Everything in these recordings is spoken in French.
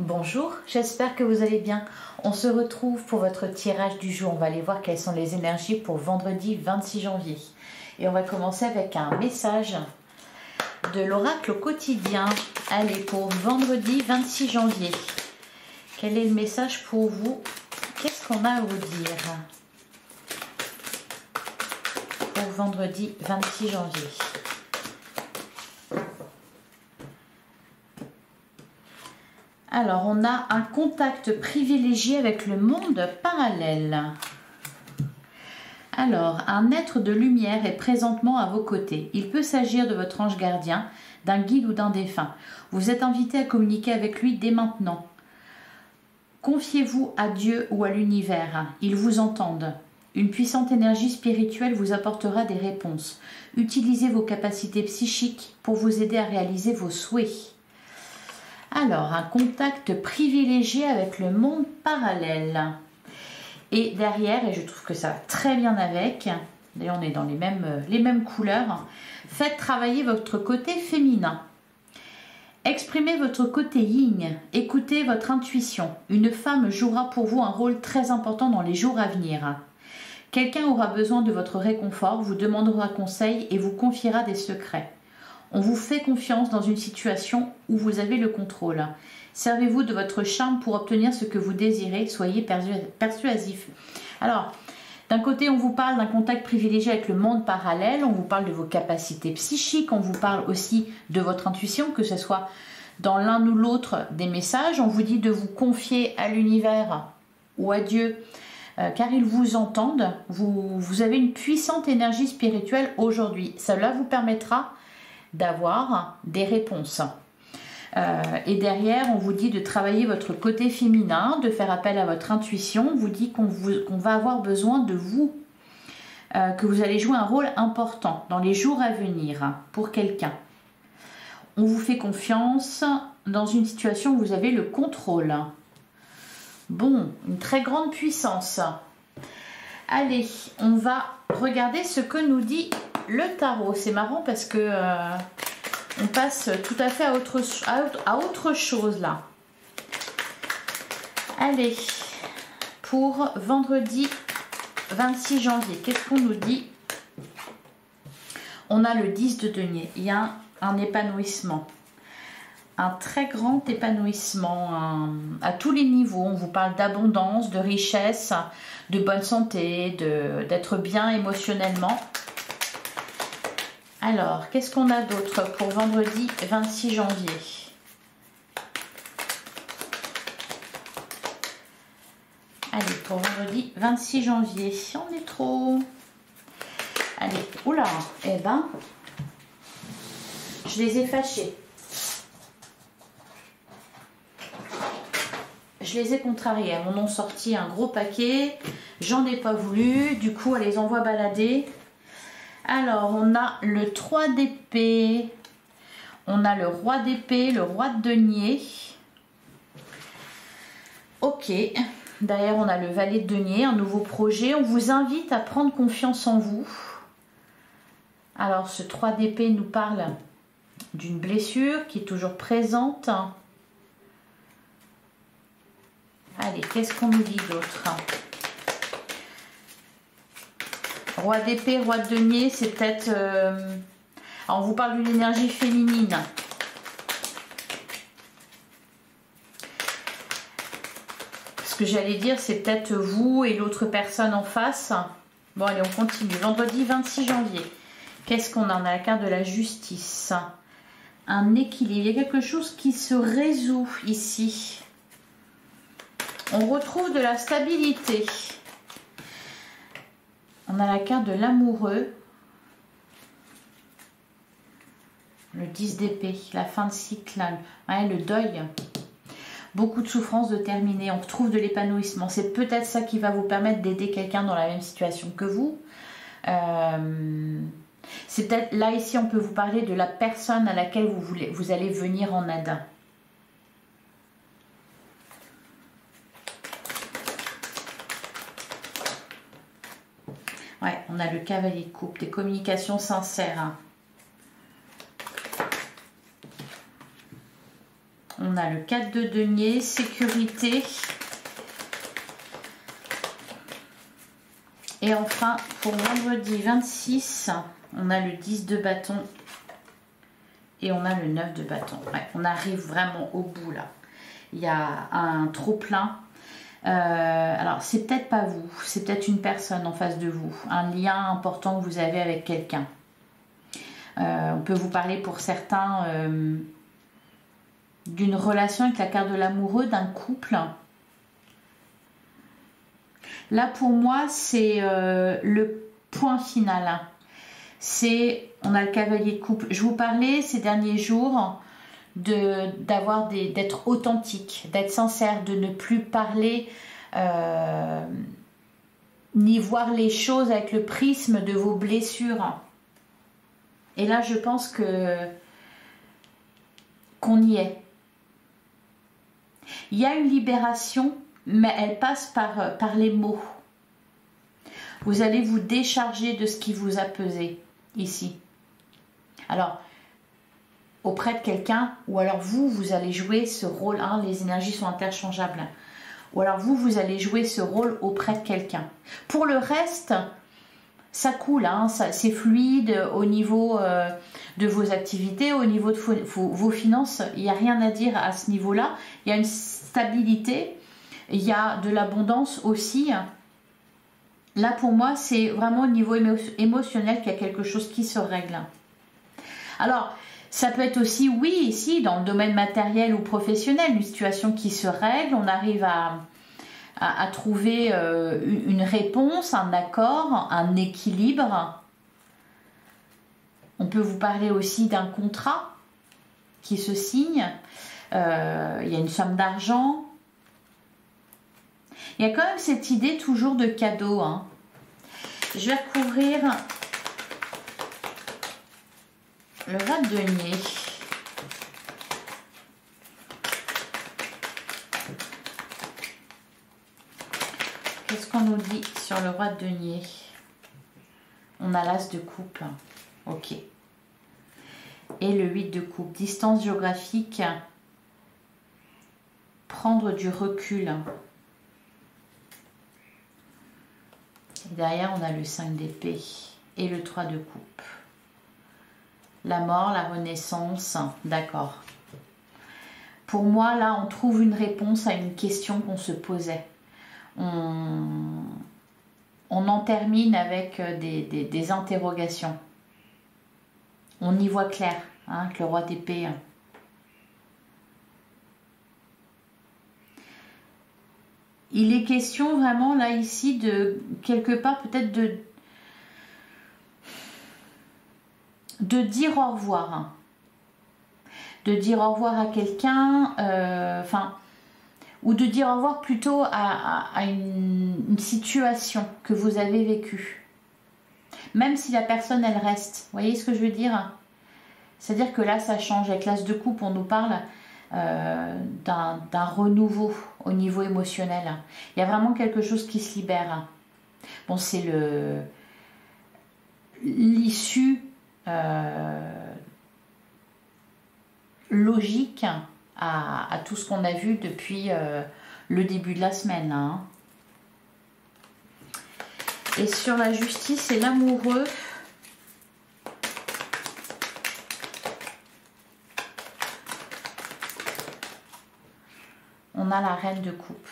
Bonjour, j'espère que vous allez bien. On se retrouve pour votre tirage du jour. On va aller voir quelles sont les énergies pour vendredi 26 janvier. Et on va commencer avec un message de l'oracle au quotidien. Allez, pour vendredi 26 janvier. Quel est le message pour vous? Qu'est-ce qu'on a à vous dire pour vendredi 26 janvier? Alors, on a un contact privilégié avec le monde parallèle. Alors, un être de lumière est présentement à vos côtés. Il peut s'agir de votre ange gardien, d'un guide ou d'un défunt. Vous êtes invité à communiquer avec lui dès maintenant. Confiez-vous à Dieu ou à l'univers. Ils vous entendent. Une puissante énergie spirituelle vous apportera des réponses. Utilisez vos capacités psychiques pour vous aider à réaliser vos souhaits. Alors, un contact privilégié avec le monde parallèle. Et derrière, et je trouve que ça va très bien avec, d'ailleurs on est dans les mêmes couleurs, faites travailler votre côté féminin. Exprimez votre côté yin, écoutez votre intuition. Une femme jouera pour vous un rôle très important dans les jours à venir. Quelqu'un aura besoin de votre réconfort, vous demandera conseil et vous confiera des secrets. On vous fait confiance dans une situation où vous avez le contrôle. Servez-vous de votre charme pour obtenir ce que vous désirez. Soyez persuasif. Alors, d'un côté, on vous parle d'un contact privilégié avec le monde parallèle. On vous parle de vos capacités psychiques. On vous parle aussi de votre intuition, que ce soit dans l'un ou l'autre des messages. On vous dit de vous confier à l'univers ou à Dieu, car ils vous entendent. Vous avez une puissante énergie spirituelle aujourd'hui. Cela vous permettra d'avoir des réponses. Et derrière, on vous dit de travailler votre côté féminin, de faire appel à votre intuition. On vous dit qu'on va avoir besoin de vous, que vous allez jouer un rôle important dans les jours à venir pour quelqu'un. On vous fait confiance dans une situation où vous avez le contrôle. Bon, une très grande puissance. Allez, on va regarder ce que nous dit le tarot. C'est marrant parce que on passe tout à fait à autre chose là. Allez, pour vendredi 26 janvier, qu'est-ce qu'on nous dit? On a le 10 de denier. Il y a un épanouissement. Un très grand épanouissement à tous les niveaux. On vous parle d'abondance, de richesse, de bonne santé, d'être bien émotionnellement. Alors, qu'est-ce qu'on a d'autre pour vendredi 26 janvier? Allez, pour vendredi 26 janvier, on est trop... Allez, oula, eh ben, je les ai fâchés. Je les ai contrariés. Elles m'en ont sorti un gros paquet. J'en ai pas voulu. Du coup, elles les envoient balader. Alors, on a le 3 d'épée. On a le roi d'épée, le roi de denier. Ok. Derrière, on a le valet de denier, un nouveau projet. On vous invite à prendre confiance en vous. Alors, ce 3 d'épée nous parle d'une blessure qui est toujours présente. Allez, qu'est-ce qu'on nous dit d'autre? Roi d'épée, roi de denier, c'est peut-être... on vous parle d'une énergie féminine. Ce que j'allais dire, c'est peut-être vous et l'autre personne en face. Bon, allez, on continue. Vendredi 26 janvier. Qu'est-ce qu'on a? On a la carte de la justice. Un équilibre. Il y a quelque chose qui se résout ici. On retrouve de la stabilité. On a la carte de l'amoureux. Le 10 d'épée, la fin de cycle, ouais, le deuil. Beaucoup de souffrance de terminer. On retrouve de l'épanouissement. C'est peut-être ça qui va vous permettre d'aider quelqu'un dans la même situation que vous. C'est peut-être là, ici, on peut vous parler de la personne à laquelle vous allez venir en aide. Ouais, on a le cavalier de coupe, des communications sincères. On a a le 4 de denier, sécurité. Et enfin, pour vendredi 26, on a le 10 de bâton et on a le 9 de bâton. Ouais, on arrive vraiment au bout là. Il y a un trop plein. Alors, c'est peut-être pas vous, c'est peut-être une personne en face de vous, un lien important que vous avez avec quelqu'un. On peut vous parler pour certains d'une relation avec la carte de l'amoureux, d'un couple. Là, pour moi, c'est le point final. On a le cavalier de couple. Je vous parlais ces derniers jours d'être authentique, d'être sincère, de ne plus parler ni voir les choses avec le prisme de vos blessures. Et là, je pense qu'on y est. Il y a une libération, mais elle passe par les mots. Vous allez vous décharger de ce qui vous a pesé ici. Alors, auprès de quelqu'un, ou alors vous allez jouer ce rôle, hein, les énergies sont interchangeables, ou alors vous allez jouer ce rôle auprès de quelqu'un. Pour le reste, ça coule, hein, c'est fluide au niveau de vos activités, au niveau de vos finances, il n'y a rien à dire à ce niveau-là, il y a une stabilité, il y a de l'abondance aussi. Là pour moi, c'est vraiment au niveau émotionnel qu'il y a quelque chose qui se règle. Alors, ça peut être aussi, oui, ici, dans le domaine matériel ou professionnel, une situation qui se règle, on arrive à trouver une réponse, un accord, un équilibre. On peut vous parler aussi d'un contrat qui se signe. Il y a une somme d'argent. Il y a quand même cette idée toujours de cadeau, hein. Je vais recouvrir le roi de denier. Qu'est-ce qu'on nous dit sur le roi de denier? On a l'as de coupe. Ok. Et le 8 de coupe. Distance géographique. Prendre du recul. Et derrière, on a le 5 d'épée et le 3 de coupe. La mort, la renaissance, d'accord. Pour moi, là, on trouve une réponse à une question qu'on se posait. On en termine avec des interrogations. On y voit clair, hein, avec le roi d'épée. Il est question vraiment, là, ici, de quelque part, peut-être de dire au revoir. Hein. De dire au revoir à quelqu'un, ou de dire au revoir plutôt à une situation que vous avez vécue. Même si la personne, elle reste. Vous voyez ce que je veux dire? C'est-à-dire que là, ça change. Avec l'as de coupe, on nous parle d'un renouveau au niveau émotionnel. Il y a vraiment quelque chose qui se libère. Bon, c'est l'issue logique à tout ce qu'on a vu depuis le début de la semaine. Hein. Et sur la justice et l'amoureux, on a la reine de coupe.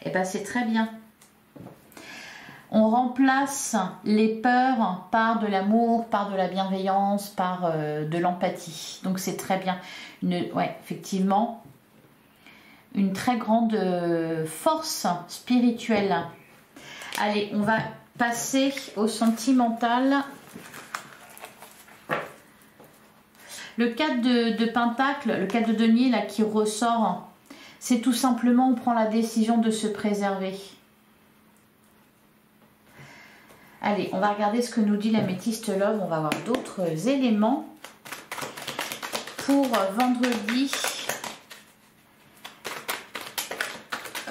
Et bien c'est très bien. On remplace les peurs par de l'amour, par de la bienveillance, par de l'empathie. Donc c'est très bien. Ouais, effectivement, une très grande force spirituelle. Allez, on va passer au sentimental. Le 4 de pentacle, le 4 de denier là qui ressort, c'est tout simplement on prend la décision de se préserver. Allez, on va regarder ce que nous dit l'améthyste love. On va avoir d'autres éléments pour vendredi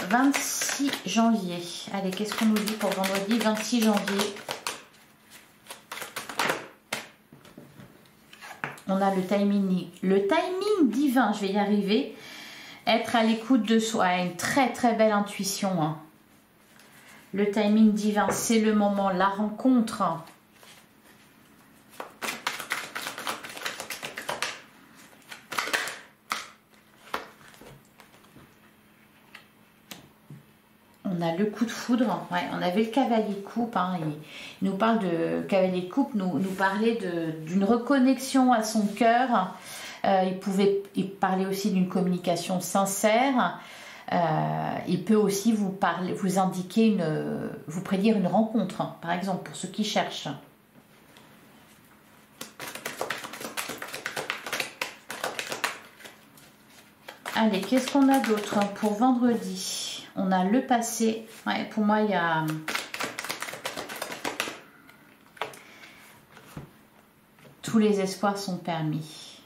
26 janvier. Allez, qu'est-ce qu'on nous dit pour vendredi 26 janvier? On a le timing divin, je vais y arriver. Être à l'écoute de soi, une très très belle intuition. Hein. Le timing divin, c'est le moment, la rencontre. On a le coup de foudre, ouais, on avait le cavalier de coupe, hein, il nous parle de cavalier de coupe, nous parlait d'une reconnexion à son cœur, il parlait aussi d'une communication sincère, il peut aussi vous indiquer, vous prédire une rencontre, hein, par exemple, pour ceux qui cherchent. Allez, qu'est-ce qu'on a d'autre pour vendredi? On a le passé. Ouais, pour moi, il y a... Tous les espoirs sont permis.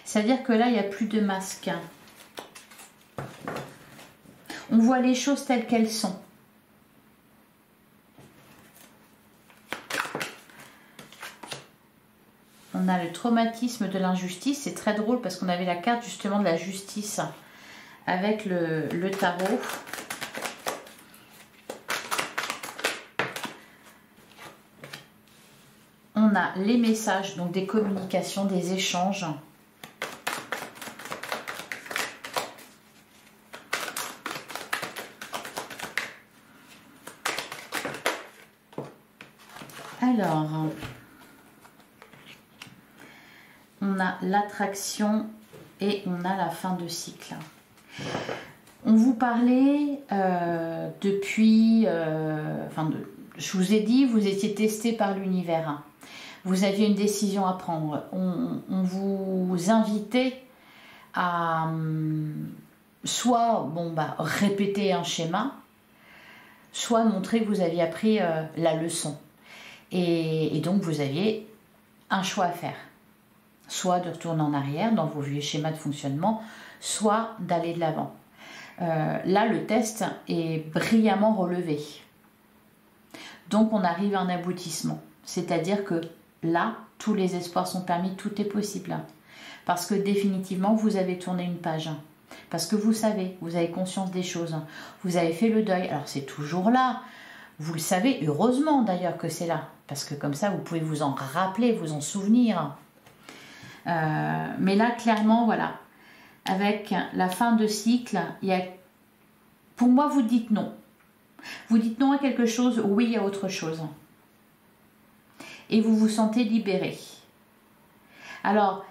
C'est-à-dire que là, il n'y a plus de masque. On voit les choses telles qu'elles sont. On a le traumatisme de l'injustice. C'est très drôle parce qu'on avait la carte justement de la justice avec le tarot. On a les messages, donc des communications, des échanges. Alors, on a l'attraction et on a la fin de cycle. On vous parlait depuis, je vous ai dit, vous étiez testé par l'univers. Vous aviez une décision à prendre. On vous invitait à soit répéter un schéma, soit montrer que vous aviez appris la leçon. Et donc vous aviez un choix à faire. Soit de retourner en arrière dans vos vieux schémas de fonctionnement, soit d'aller de l'avant. Là, le test est brillamment relevé. Donc, on arrive à un aboutissement. C'est-à-dire que là, tous les espoirs sont permis, tout est possible. Parce que définitivement, vous avez tourné une page. Parce que vous savez, vous avez conscience des choses. Vous avez fait le deuil. Alors, c'est toujours là. Vous le savez, heureusement d'ailleurs que c'est là. Parce que comme ça, vous pouvez vous en rappeler, vous en souvenir. Mais là, clairement, voilà. Avec la fin de cycle, pour moi, vous dites non. Vous dites non à quelque chose, oui à autre chose. Et vous vous sentez libéré. Alors,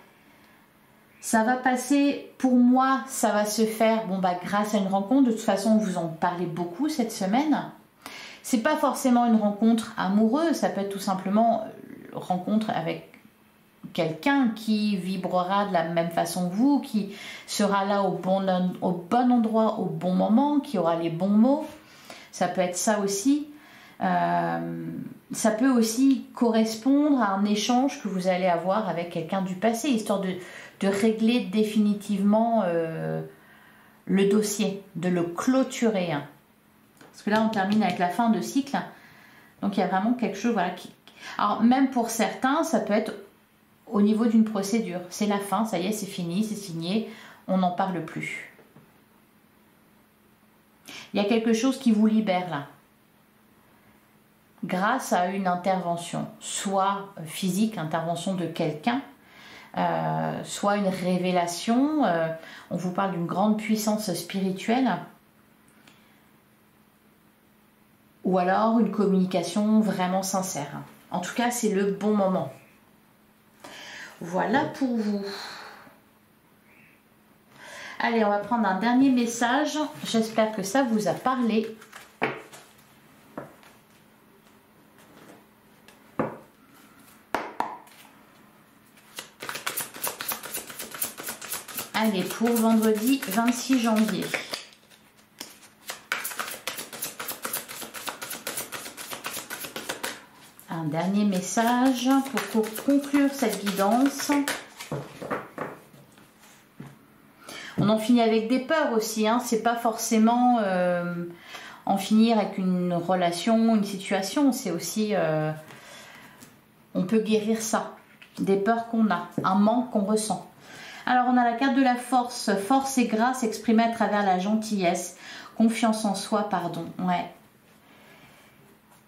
ça va passer, pour moi, ça va se faire grâce à une rencontre. De toute façon, vous en parlez beaucoup cette semaine. C'est pas forcément une rencontre amoureuse, ça peut être tout simplement une rencontre avec quelqu'un qui vibrera de la même façon que vous, qui sera là au bon endroit, au bon moment, qui aura les bons mots. Ça peut être ça aussi. Ça peut aussi correspondre à un échange que vous allez avoir avec quelqu'un du passé, histoire de régler définitivement le dossier, de le clôturer. Parce que là, on termine avec la fin de cycle. Donc, il y a vraiment quelque chose... Voilà, Alors, même pour certains, ça peut être au niveau d'une procédure. C'est la fin, ça y est, c'est fini, c'est signé, on n'en parle plus. Il y a quelque chose qui vous libère là. Grâce à une intervention, soit physique, intervention de quelqu'un, soit une révélation, on vous parle d'une grande puissance spirituelle, ou alors une communication vraiment sincère. En tout cas, c'est le bon moment. Voilà pour vous. Allez, on va prendre un dernier message. J'espère que ça vous a parlé. Allez, pour vendredi 26 janvier. Un dernier message pour conclure cette guidance. On en finit avec des peurs aussi, hein. C'est pas forcément en finir avec une relation, une situation, c'est aussi On peut guérir ça, des peurs qu'on a, un manque qu'on ressent. Alors on a la carte de la force, force et grâce exprimée à travers la gentillesse, confiance en soi, pardon, ouais.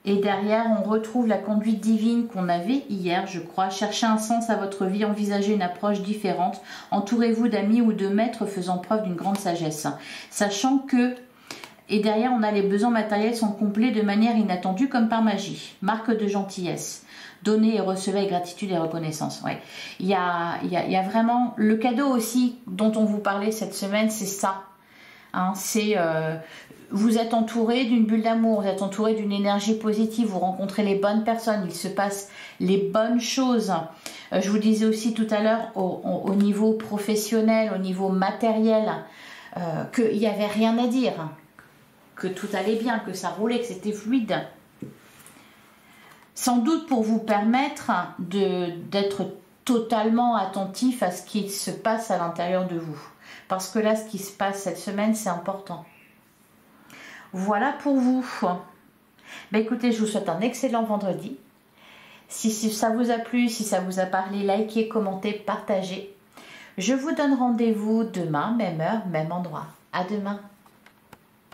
Et derrière, on retrouve la conduite divine qu'on avait hier, je crois. Cherchez un sens à votre vie, envisagez une approche différente. Entourez-vous d'amis ou de maîtres faisant preuve d'une grande sagesse. Sachant que, et derrière, on a les besoins matériels sont complets de manière inattendue comme par magie. Marque de gentillesse. Donnez et recevez avec gratitude et reconnaissance. Ouais. Il y a vraiment le cadeau aussi dont on vous parlait cette semaine, c'est ça. Hein, c'est... vous êtes entouré d'une bulle d'amour, vous êtes entouré d'une énergie positive, vous rencontrez les bonnes personnes, il se passe les bonnes choses. Je vous disais aussi tout à l'heure au niveau professionnel, au niveau matériel, qu'il n'y avait rien à dire, que tout allait bien, que ça roulait, que c'était fluide. Sans doute pour vous permettre d'être totalement attentif à ce qui se passe à l'intérieur de vous. Parce que là, ce qui se passe cette semaine, c'est important. Voilà pour vous. Ben écoutez, je vous souhaite un excellent vendredi. Si ça vous a plu, si ça vous a parlé, likez, commentez, partagez. Je vous donne rendez-vous demain, même heure, même endroit. À demain.